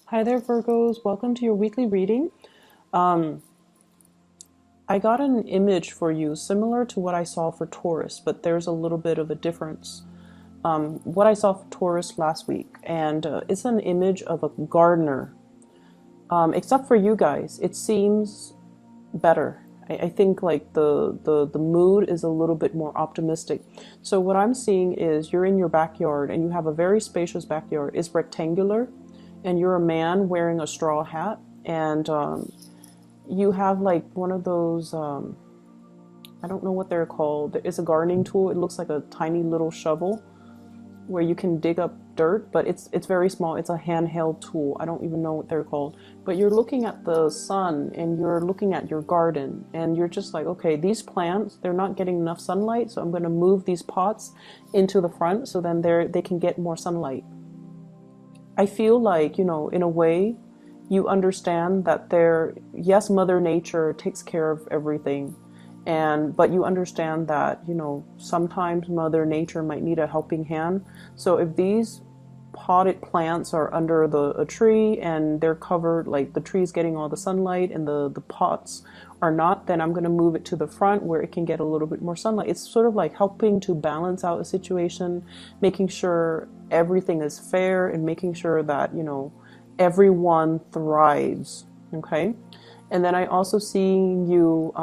Hi there, Virgos. Welcome to your weekly reading. Um, I got an image for you similar to what I saw for Taurus, but there's a little bit of a difference. What I saw for Taurus last week, and it's an image of a gardener. Except for you guys, it seems better. I think like the mood is a little bit more optimistic. So what I'm seeing is you're in your backyard and you have a very spacious backyard. It's rectangular, and you're a man wearing a straw hat, and you have like one of those I don't know what they're called. It's a gardening tool. It looks like a tiny little shovel where you can dig up dirt, but it's very small. It's a handheld tool. I don't even know what they're called. But you're looking at the sun and you're looking at your garden and you're just like, okay, these plants, they're not getting enough sunlight, so I'm going to move these pots into the front so then they can get more sunlight. I feel like, in a way, you understand that yes, Mother Nature takes care of everything. But you understand that, sometimes Mother Nature might need a helping hand. So if these potted plants are under a tree and they're covered, like the tree's getting all the sunlight and the pots are not, then I'm going to move it to the front where it can get a little bit more sunlight. It's sort of like helping to balance out a situation, making sure everything is fair and making sure that, everyone thrives. Okay. And then I also see you,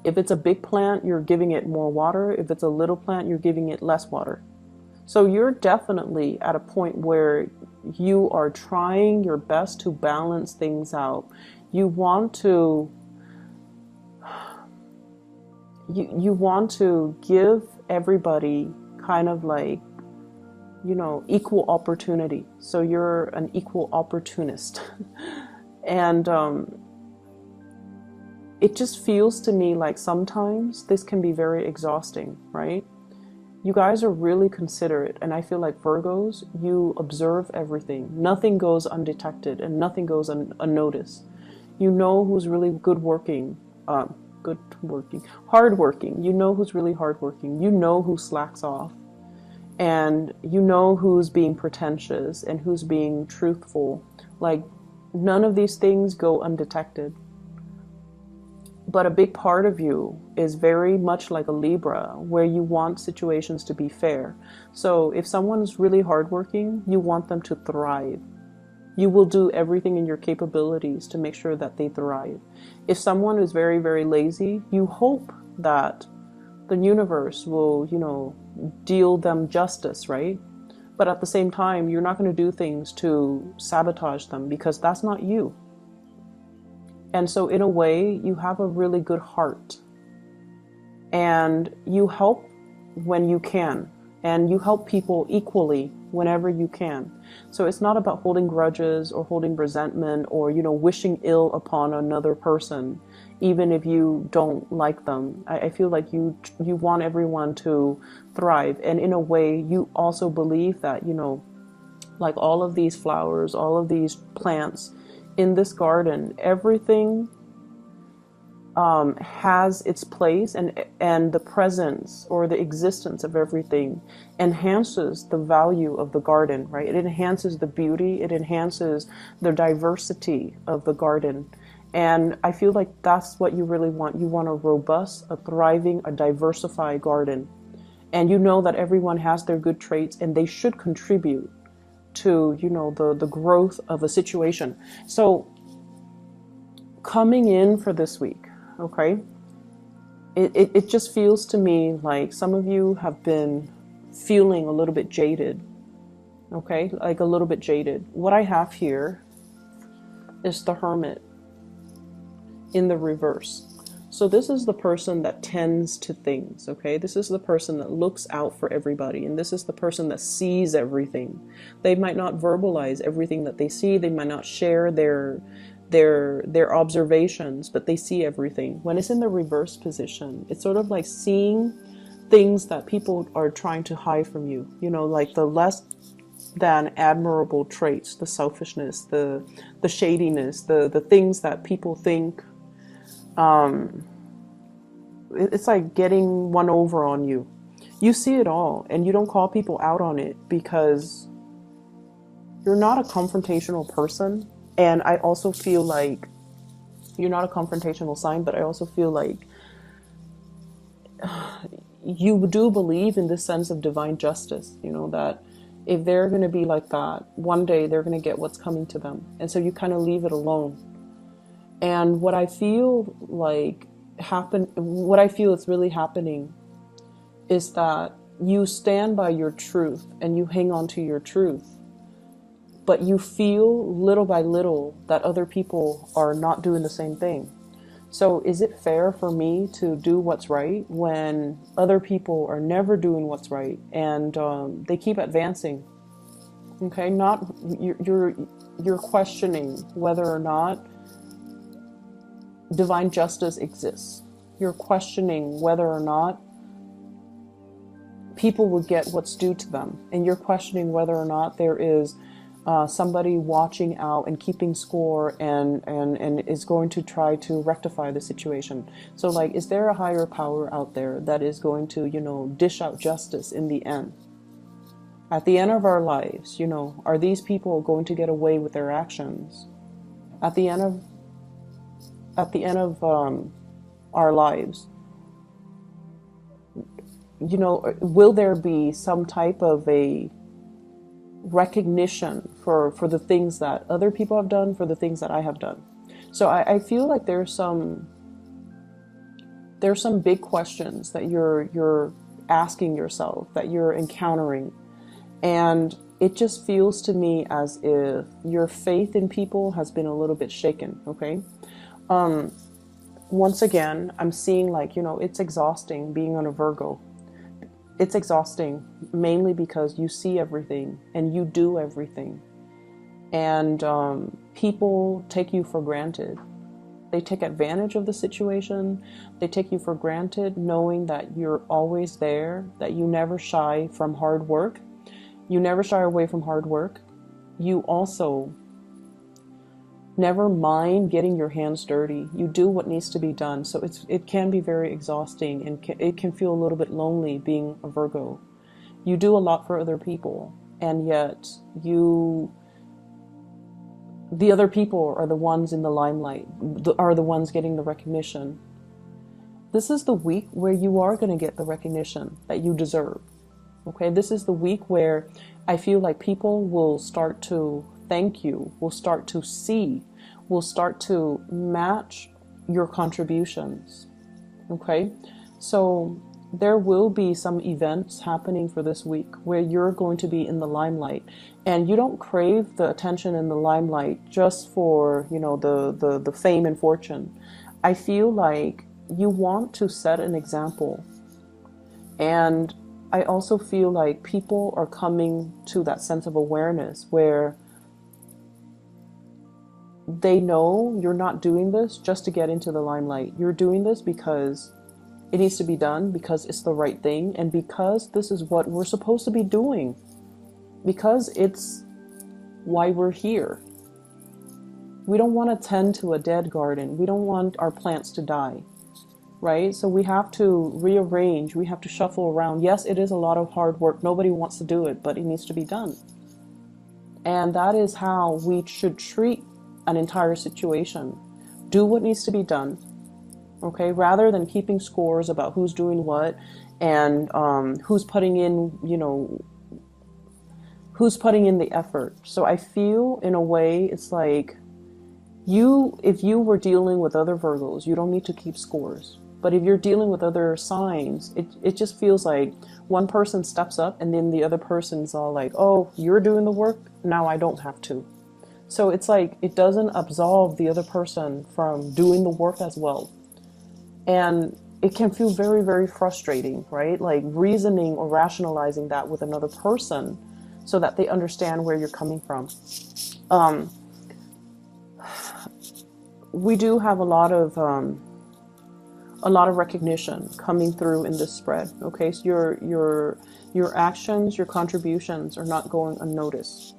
if it's a big plant, you're giving it more water. If it's a little plant, you're giving it less water. So you're definitely at a point where you are trying your best to balance things out. You want to you want to give everybody kind of like, equal opportunity. So you're an equal opportunist. And it just feels to me like sometimes this can be very exhausting, right? You guys are really considerate, and I feel like Virgos, you observe everything. Nothing goes undetected and nothing goes unnoticed. You know who's really hardworking. You know who's really hardworking. You know who slacks off. And you know who's being pretentious and who's being truthful. Like, none of these things go undetected. But a big part of you is very much like a Libra, where you want situations to be fair. So if someone's really hardworking, you want them to thrive. You will do everything in your capabilities to make sure that they thrive. If someone is very, very lazy, you hope that the universe will, deal them justice, right? But at the same time, you're not going to do things to sabotage them because that's not you. And so in a way, you have a really good heart. And you help when you can. And you help people equally whenever you can. So it's not about holding grudges or holding resentment or, wishing ill upon another person, even if you don't like them. I feel like you want everyone to thrive. And in a way, you also believe that, like all of these flowers, all of these plants in this garden, everything has its place, and the presence or the existence of everything enhances the value of the garden, right? It enhances the beauty, it enhances the diversity of the garden. And I feel like that's what you really want. You want a robust, a thriving, a diversified garden. And you know that everyone has their good traits and they should contribute to, the growth of a situation. So coming in for this week, okay, it just feels to me like some of you have been feeling a little bit jaded, okay, like a little bit jaded. What I have here is the Hermit in the reverse. So this is the person that tends to things, okay? This is the person that looks out for everybody, and this is the person that sees everything. They might not verbalize everything that they see. They might not share their observations, but they see everything. When it's in the reverse position, it's sort of like seeing things that people are trying to hide from you, like the less than admirable traits, the selfishness, the shadiness, the things that people think it's like getting one over on you. You see it all and you don't call people out on it because you're not a confrontational person. And I also feel like you're not a confrontational sign, but I also feel like you do believe in this sense of divine justice, you know, that if they're going to be like that, one day they're going to get what's coming to them. And so you kind of leave it alone. And what I feel is really happening is that you stand by your truth and you hang on to your truth, but you feel little by little that other people are not doing the same thing. So is it fair for me to do what's right when other people are never doing what's right, and they keep advancing? Okay, not you're questioning whether or not divine justice exists. You're questioning whether or not people will get what's due to them, and you're questioning whether or not there is somebody watching out and keeping score and is going to try to rectify the situation. So like, is there a higher power out there that is going to, you know, dish out justice in the end? At the end of our lives, you know, are these people going to get away with their actions? At the end of our lives, you know, will there be some type of a recognition for the things that other people have done, for the things that I have done? So I feel like there's some big questions that you're asking yourself, that you're encountering, and it just feels to me as if your faith in people has been a little bit shaken. Okay, once again, I'm seeing, like, you know, it's exhausting being on a Virgo. It's exhausting mainly because you see everything and you do everything. And people take you for granted. They take advantage of the situation. They take you for granted, knowing that you're always there, that you never shy from hard work. You never shy away from hard work. You also never mind getting your hands dirty. You do what needs to be done. So it can be very exhausting, and it can feel a little bit lonely being a Virgo. You do a lot for other people, and yet the other people are the ones in the limelight, are the ones getting the recognition. This is the week where you are going to get the recognition that you deserve. Okay, this is the week where I feel like people will start to thank you, will start to see, will start to match your contributions. Okay, so there will be some events happening for this week where you're going to be in the limelight, and you don't crave the attention in the limelight just for, you know, the fame and fortune. I feel like you want to set an example, and I also feel like people are coming to that sense of awareness where they know you're not doing this just to get into the limelight. You're doing this because it needs to be done, because it's the right thing, and because this is what we're supposed to be doing, because it's why we're here. We don't want to tend to a dead garden. We don't want our plants to die, right? So we have to rearrange, we have to shuffle around. Yes, it is a lot of hard work. Nobody wants to do it, but it needs to be done. And that is how we should treat an entire situation. Do what needs to be done, okay, rather than keeping scores about who's doing what and who's putting in, you know, who's putting in the effort. So I feel, in a way, it's like if you were dealing with other Virgos, you don't need to keep scores. But if you're dealing with other signs, it just feels like one person steps up and then the other person's all like, oh, you're doing the work, now I don't have to. So it's like it doesn't absolve the other person from doing the work as well. And it can feel very, very frustrating, right? Like reasoning or rationalizing that with another person so that they understand where you're coming from. We do have a lot of recognition coming through in this spread. Okay, so your actions, your contributions are not going unnoticed.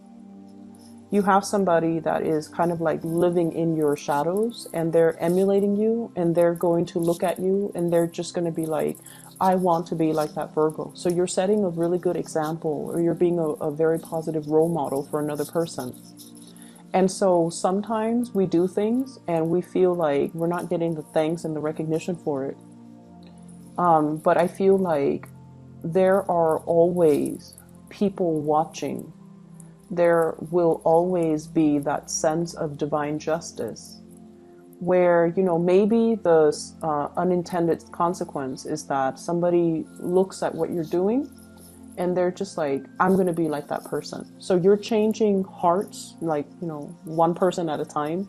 You have somebody that is kind of like living in your shadows, and they're emulating you, and they're going to look at you and they're just going to be like, I want to be like that Virgo. So you're setting a really good example, or you're being a very positive role model for another person. And so sometimes we do things and we feel like we're not getting the thanks and the recognition for it. But I feel like there are always people watching. There will always be that sense of divine justice where, you know, maybe the unintended consequence is that somebody looks at what you're doing and they're just like, I'm going to be like that person. So you're changing hearts, like, you know, one person at a time.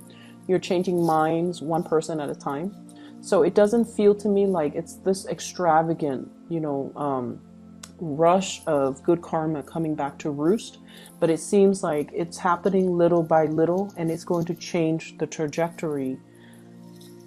You're changing minds, one person at a time. So it doesn't feel to me like it's this extravagant, you know, rush of good karma coming back to roost, but it seems like it's happening little by little, and it's going to change the trajectory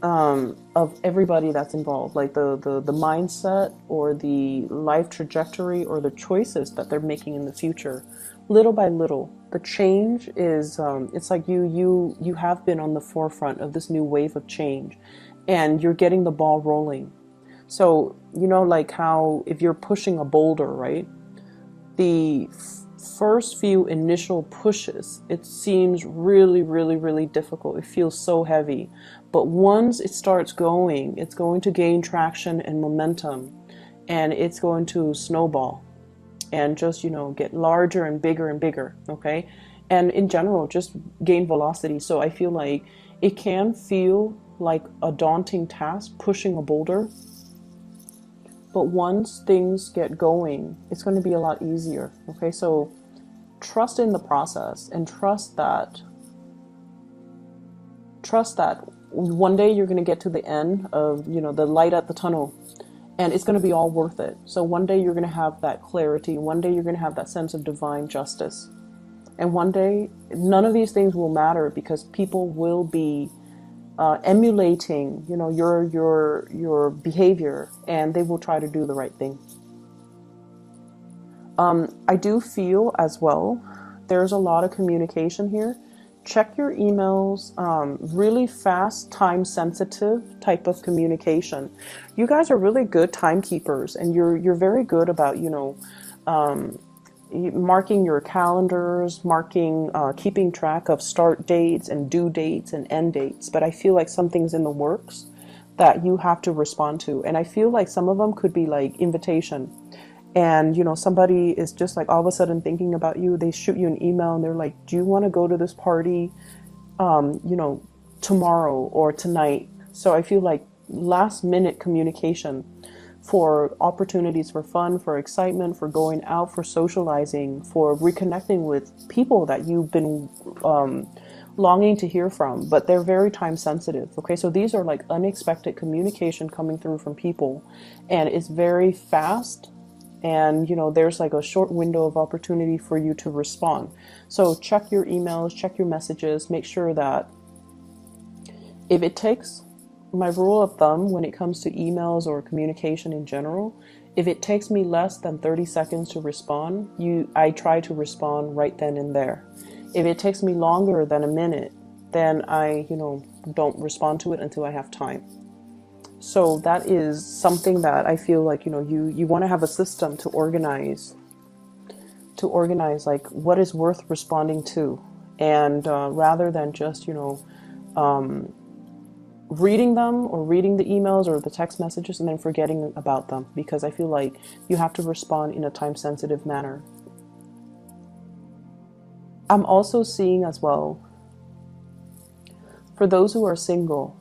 of everybody that's involved, like the mindset or the life trajectory or the choices that they're making in the future. Little by little, the change is it's like you have been on the forefront of this new wave of change, and you're getting the ball rolling. So, you know, like how if you're pushing a boulder, right? The first few initial pushes, it seems really, really, really difficult. It feels so heavy. But once it starts going, it's going to gain traction and momentum, and it's going to snowball and just, you know, get larger and bigger, okay? And in general, just gain velocity. So I feel like it can feel like a daunting task pushing a boulder, but once things get going, it's going to be a lot easier, okay? So trust in the process, and trust that one day you're going to get to the end of, you know, the light at the tunnel, and it's going to be all worth it. So one day you're going to have that clarity. One day you're going to have that sense of divine justice. And one day, none of these things will matter because people will be emulating, you know, your behavior, and they will try to do the right thing. I do feel as well, there's a lot of communication here. Check your emails, really fast, time-sensitive type of communication. You guys are really good timekeepers, and you're very good about, you know, marking your calendars, keeping track of start dates and due dates and end dates. But I feel like something's in the works that you have to respond to. And I feel like some of them could be like invitation. And, you know, somebody is just like all of a sudden thinking about you. They shoot you an email and they're like, do you want to go to this party, you know, tomorrow or tonight? So I feel like last minute communication for opportunities for fun, for excitement, for going out, for socializing, for reconnecting with people that you've been longing to hear from, but they're very time sensitive. Okay, so these are like unexpected communication coming through from people, and it's very fast. And, you know, there's like a short window of opportunity for you to respond. So check your emails, check your messages, make sure that if it takes, my rule of thumb when it comes to emails or communication in general, if it takes me less than 30 seconds to respond, I try to respond right then and there. If it takes me longer than a minute, then I, you know, don't respond to it until I have time. So that is something that I feel like, you know, you want to have a system to organize like what is worth responding to, and rather than just, you know, reading them or reading the emails or the text messages and then forgetting about them, because I feel like you have to respond in a time-sensitive manner. I'm also seeing as well, for those who are single,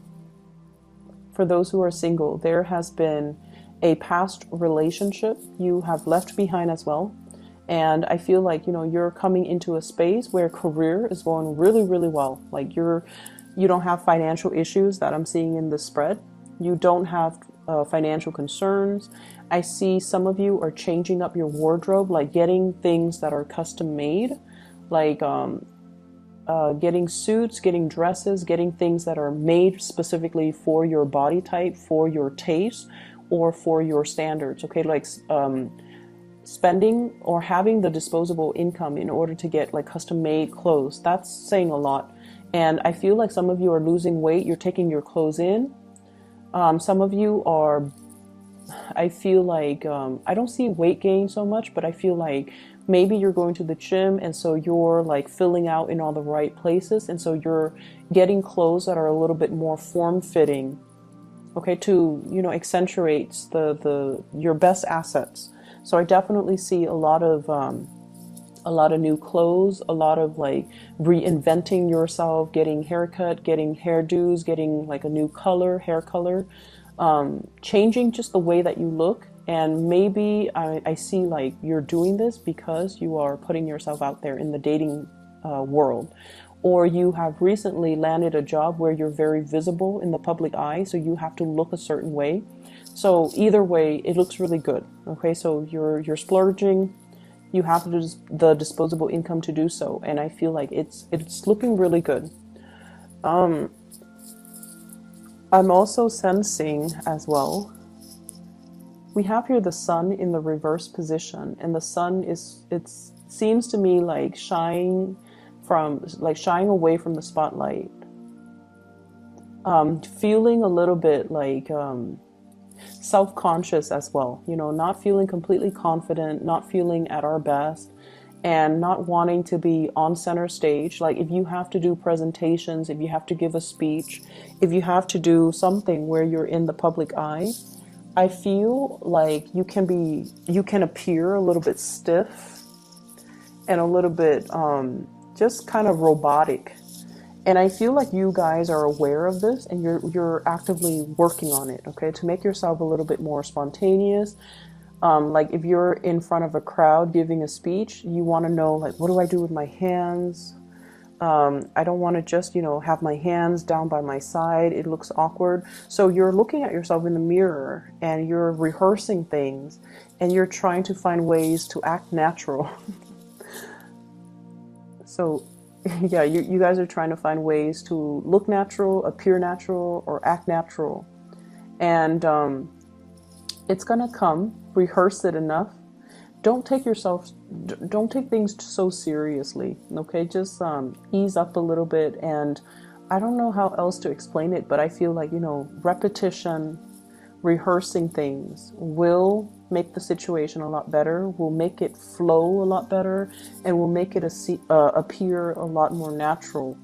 there has been a past relationship you have left behind as well. And I feel like, you know, you're coming into a space where career is going really, really well. Like you don't have financial issues that I'm seeing in the spread. You don't have financial concerns. I see some of you are changing up your wardrobe, like getting things that are custom made, like getting suits, getting dresses, getting things that are made specifically for your body type, for your taste, or for your standards. Okay, like spending or having the disposable income in order to get like custom made clothes. That's saying a lot. And I feel like some of you are losing weight. You're taking your clothes in. Some of you are I feel like I don't see weight gain so much, but I feel like maybe you're going to the gym and so you're like filling out in all the right places, and so you're getting clothes that are a little bit more form fitting, okay, to, you know, accentuates the your best assets. So I definitely see a lot of new clothes, a lot of like reinventing yourself, getting haircut, getting hairdos, getting like a new color, hair color, changing just the way that you look. And maybe I see like you're doing this because you are putting yourself out there in the dating world, or you have recently landed a job where you're very visible in the public eye, so you have to look a certain way. So either way, it looks really good. Okay, so you're splurging, you have the disposable income to do so, and I feel like it's looking really good. Um, I'm also sensing as well. We have here the sun in the reverse position, and the sun is it seems to me like shying away from the spotlight, feeling a little bit like self-conscious as well, you know, not feeling completely confident, not feeling at our best, and not wanting to be on center stage. Like if you have to do presentations, if you have to give a speech, if you have to do something where you're in the public eye, I feel like you can appear a little bit stiff and a little bit just kind of robotic. And I feel like you guys are aware of this and you're actively working on it, okay, to make yourself a little bit more spontaneous. Like if you're in front of a crowd giving a speech, you want to know, like, what do I do with my hands? I don't want to just, you know, have my hands down by my side. It looks awkward. So you're looking at yourself in the mirror and you're rehearsing things and you're trying to find ways to act natural. So yeah, you guys are trying to find ways to look natural, appear natural, or act natural. And it's gonna come. Rehearse it enough. Don't take things so seriously, okay? Just ease up a little bit. And I don't know how else to explain it, but I feel like, you know, repetition, rehearsing things will make the situation a lot better, will make it flow a lot better, and will make it appear a lot more natural.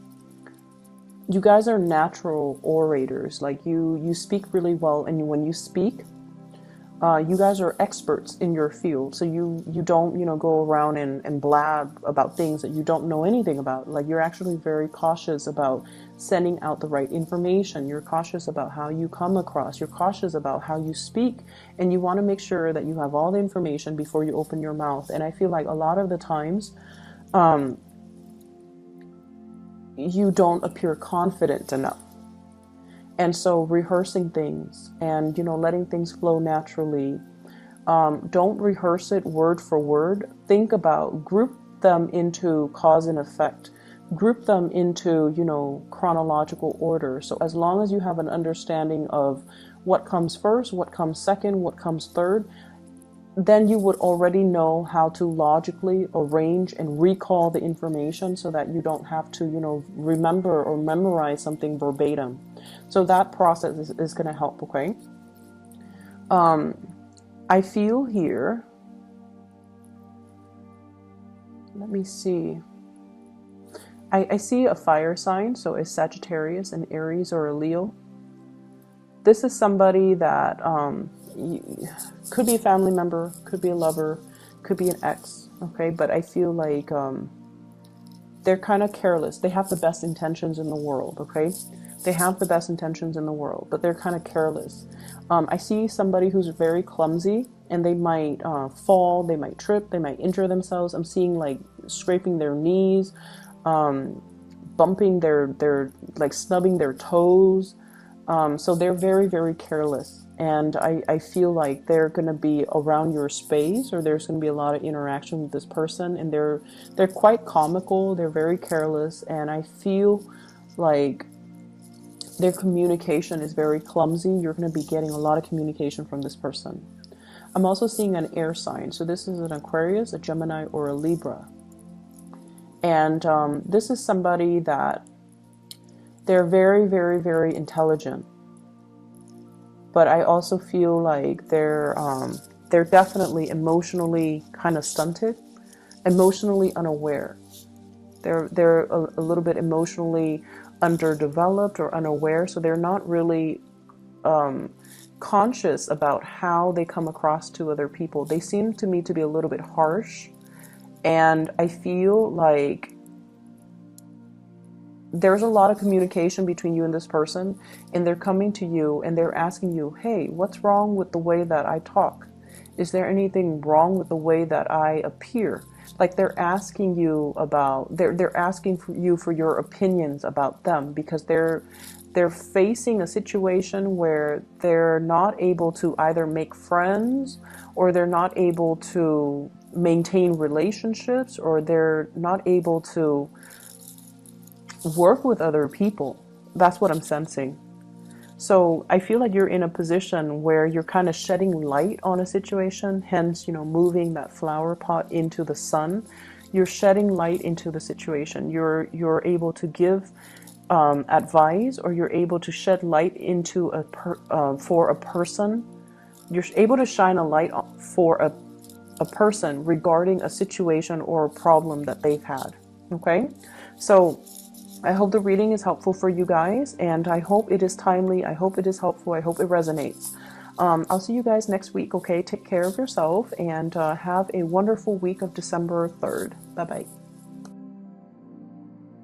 You guys are natural orators. Like you speak really well, and when you speak, you guys are experts in your field, so you don't, you know, go around and blab about things that you don't know anything about. Like you're actually very cautious about sending out the right information. You're cautious about how you come across. You're cautious about how you speak, and you want to make sure that you have all the information before you open your mouth. And I feel like a lot of the times, you don't appear confident enough. And so rehearsing things and, you know, letting things flow naturally. Don't rehearse it word for word. Think about, group them into cause and effect. Group them into, you know, chronological order. So as long as you have an understanding of what comes first, what comes second, what comes third, then you would already know how to logically arrange and recall the information so that you don't have to, you know, remember or memorize something verbatim. So that process is going to help, okay? I feel here, let me see. I see a fire sign, so a Sagittarius, an Aries, or a Leo. This is somebody that could be a family member, could be a lover, could be an ex, okay? But I feel like they're kind of careless. They have the best intentions in the world, okay? They have the best intentions in the world, but they're kind of careless. I see somebody who's very clumsy, and they might fall, they might trip, they might injure themselves. I'm seeing like scraping their knees, bumping their like snubbing their toes. So they're very, very careless. And I feel like they're going to be around your space, or there's going to be a lot of interaction with this person. And they're quite comical. They're very careless. And I feel like their communication is very clumsy. You're going to be getting a lot of communication from this person. I'm also seeing an air sign. So this is an Aquarius, a Gemini, or a Libra. And this is somebody that they're very, very, very intelligent. but I also feel like they're definitely emotionally kind of stunted, emotionally unaware. They're a little bit emotionally underdeveloped or unaware, so they're not really conscious about how they come across to other people. They seem to me to be a little bit harsh, and I feel like there's a lot of communication between you and this person, and they're coming to you and they're asking you, hey, what's wrong with the way that I talk? Is there anything wrong with the way that I appear? Like they're asking you about, they're asking for you for your opinions about them, because they're facing a situation where they're not able to either make friends, or they're not able to maintain relationships, or they're not able to work with other people. That's what I'm sensing. So I feel like you're in a position where you're kind of shedding light on a situation, hence, moving that flower pot into the sun. You're shedding light into the situation. You're able to give advice, or you're able to shed light into for a person. You're able to shine a light for a person regarding a situation or a problem that they've had. Okay? So I hope the reading is helpful for you guys, and I hope it is timely. I hope it is helpful. I hope it resonates. I'll see you guys next week, okay? Take care of yourself, and have a wonderful week of December 3rd. Bye-bye.